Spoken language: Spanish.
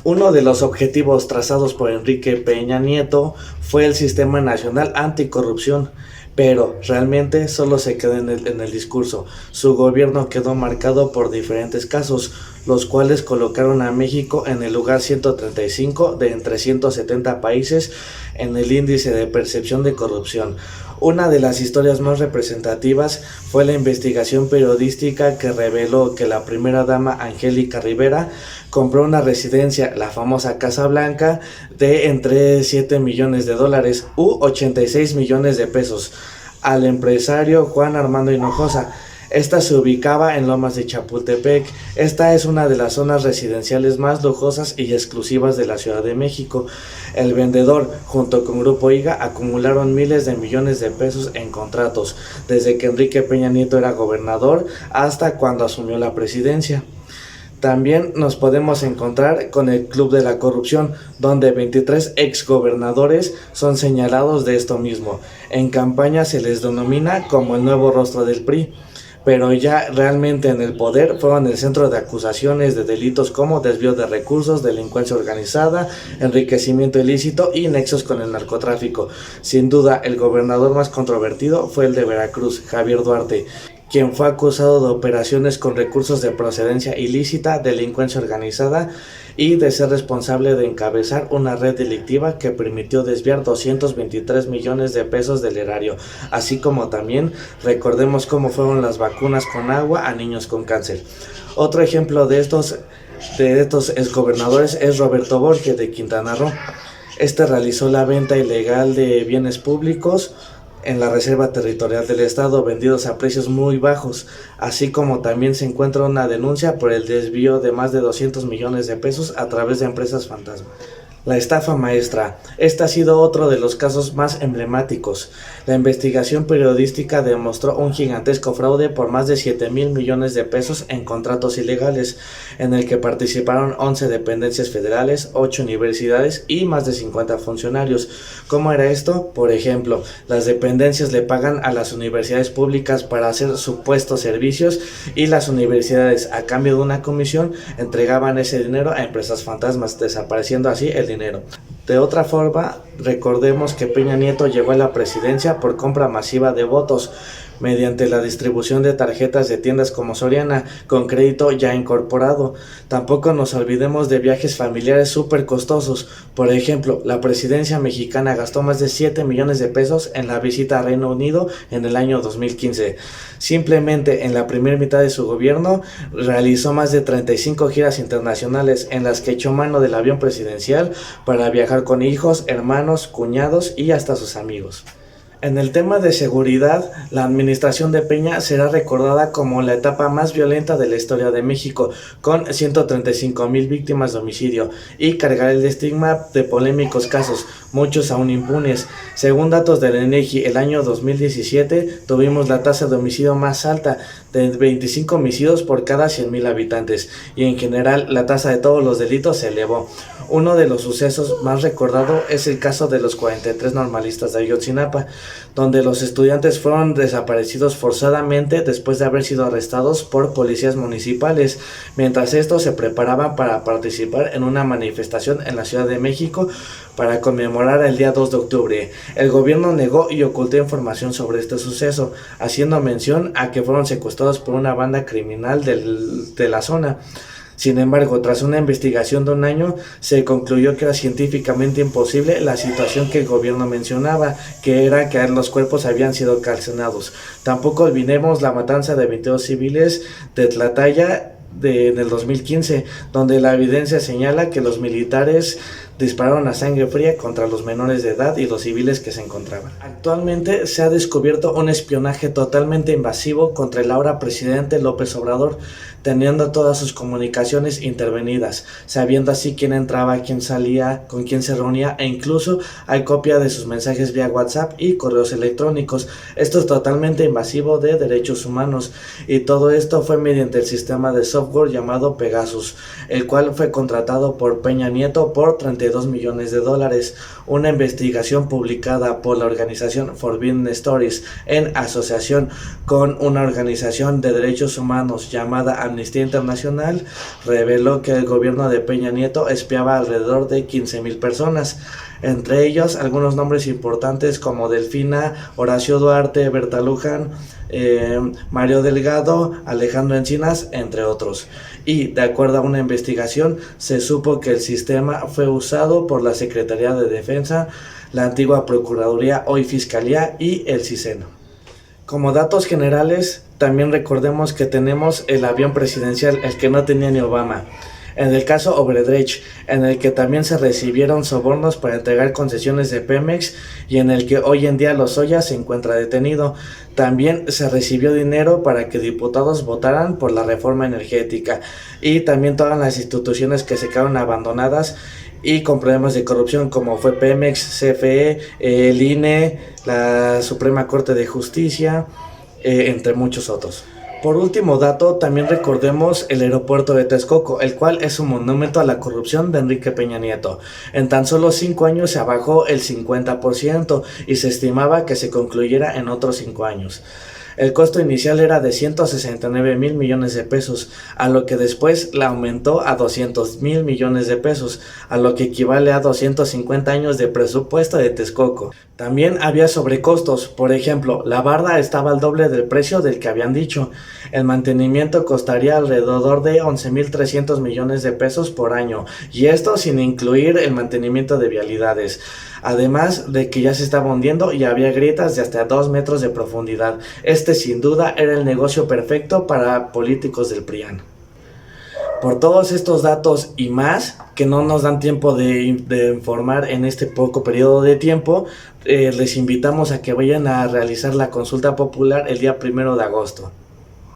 Uno de los objetivos trazados por Enrique Peña Nieto fue el Sistema Nacional Anticorrupción, pero realmente solo se quedó en el discurso. Su gobierno quedó marcado por diferentes casos, los cuales colocaron a México en el lugar 135 de entre 170 países en el índice de percepción de corrupción. Una de las historias más representativas fue la investigación periodística que reveló que la primera dama Angélica Rivera compró una residencia, la famosa Casa Blanca, de entre 7 millones de dólares u 86 millones de pesos al empresario Juan Armando Hinojosa. Esta se ubicaba en Lomas de Chapultepec. Esta es una de las zonas residenciales más lujosas y exclusivas de la Ciudad de México. El vendedor, junto con Grupo IGA, acumularon miles de millones de pesos en contratos, desde que Enrique Peña Nieto era gobernador hasta cuando asumió la presidencia. También nos podemos encontrar con el Club de la Corrupción, donde 23 exgobernadores son señalados de esto mismo. En campaña se les denomina como el nuevo rostro del PRI, pero ya realmente en el poder fueron el centro de acusaciones de delitos como desvío de recursos, delincuencia organizada, enriquecimiento ilícito y nexos con el narcotráfico. Sin duda, el gobernador más controvertido fue el de Veracruz, Javier Duarte, quien fue acusado de operaciones con recursos de procedencia ilícita, delincuencia organizada y de ser responsable de encabezar una red delictiva que permitió desviar 223 millones de pesos del erario, así como también recordemos cómo fueron las vacunas con agua a niños con cáncer. Otro ejemplo de estos exgobernadores es Roberto Borges de Quintana Roo. Este realizó la venta ilegal de bienes públicos en la Reserva Territorial del Estado, vendidos a precios muy bajos, así como también se encuentra una denuncia por el desvío de más de 200 millones de pesos a través de empresas fantasma. La estafa maestra. Este ha sido otro de los casos más emblemáticos. La investigación periodística demostró un gigantesco fraude por más de 7,000 millones de pesos en contratos ilegales, en el que participaron 11 dependencias federales, 8 universidades y más de 50 funcionarios. ¿Cómo era esto? Por ejemplo, las dependencias le pagan a las universidades públicas para hacer supuestos servicios y las universidades, a cambio de una comisión, entregaban ese dinero a empresas fantasmas, desapareciendo así el dinero. De otra forma, recordemos que Peña Nieto llegó a la presidencia por compra masiva de votos, mediante la distribución de tarjetas de tiendas como Soriana, con crédito ya incorporado. Tampoco nos olvidemos de viajes familiares súper costosos. Por ejemplo, la presidencia mexicana gastó más de 7 millones de pesos en la visita a Reino Unido en el año 2015. Simplemente en la primera mitad de su gobierno realizó más de 35 giras internacionales en las que echó mano del avión presidencial para viajar con hijos, hermanos, cuñados y hasta sus amigos. En el tema de seguridad, la administración de Peña será recordada como la etapa más violenta de la historia de México, con 135,000 víctimas de homicidio, y cargar el estigma de polémicos casos, muchos aún impunes. Según datos del INEGI, el año 2017 tuvimos la tasa de homicidio más alta, de 25 homicidios por cada 100,000 habitantes, y en general la tasa de todos los delitos se elevó. Uno de los sucesos más recordados es el caso de los 43 normalistas de Ayotzinapa, donde los estudiantes fueron desaparecidos forzadamente después de haber sido arrestados por policías municipales, mientras estos se preparaban para participar en una manifestación en la Ciudad de México para conmemorar el día 2 de octubre. El gobierno negó y ocultó información sobre este suceso, haciendo mención a que fueron secuestrados por una banda criminal de la zona. Sin embargo, tras una investigación de un año, se concluyó que era científicamente imposible la situación que el gobierno mencionaba, que era que los cuerpos habían sido calcinados. Tampoco olvidemos la matanza de 22 civiles de Tlatlaya en el 2015, donde la evidencia señala que los militares dispararon a sangre fría contra los menores de edad y los civiles que se encontraban. Actualmente se ha descubierto un espionaje totalmente invasivo contra el ahora presidente López Obrador, teniendo todas sus comunicaciones intervenidas, sabiendo así quién entraba, quién salía, con quién se reunía, e incluso hay copia de sus mensajes vía WhatsApp y correos electrónicos. Esto es totalmente invasivo de derechos humanos, y todo esto fue mediante el sistema de software llamado Pegasus, el cual fue contratado por Peña Nieto por 32 $32 millones. Una investigación publicada por la organización Forbidden Stories en asociación con una organización de derechos humanos llamada Amnistía Internacional reveló que el gobierno de Peña Nieto espiaba alrededor de 15,000 personas. Entre ellos algunos nombres importantes como Delfina, Horacio Duarte, Berta Luján, Mario Delgado, Alejandro Encinas, entre otros. Y de acuerdo a una investigación se supo que el sistema fue usado por la Secretaría de Defensa, la antigua Procuraduría, hoy Fiscalía, y el CISEN. Como datos generales, también recordemos que tenemos el avión presidencial, el que no tenía ni Obama. En el caso Odebrecht, en el que también se recibieron sobornos para entregar concesiones de Pemex y en el que hoy en día Lozoya se encuentra detenido. También se recibió dinero para que diputados votaran por la reforma energética y también todas las instituciones que se quedaron abandonadas y con problemas de corrupción como fue Pemex, CFE, el INE, la Suprema Corte de Justicia, entre muchos otros. Por último dato, también recordemos el aeropuerto de Texcoco, el cual es un monumento a la corrupción de Enrique Peña Nieto. En tan solo 5 años se bajó el 50% y se estimaba que se concluyera en otros 5 años. El costo inicial era de 169,000 millones de pesos, a lo que después la aumentó a 200,000 millones de pesos, a lo que equivale a 250 años de presupuesto de Texcoco. También había sobrecostos, por ejemplo, la barda estaba al doble del precio del que habían dicho. El mantenimiento costaría alrededor de 11,300 millones de pesos por año, y esto sin incluir el mantenimiento de vialidades. Además de que ya se estaba hundiendo y había grietas de hasta 2 metros de profundidad. Este sin duda era el negocio perfecto para políticos del PRIAN. Por todos estos datos y más, que no nos dan tiempo de informar en este poco periodo de tiempo, les invitamos a que vayan a realizar la consulta popular el día 1 de agosto.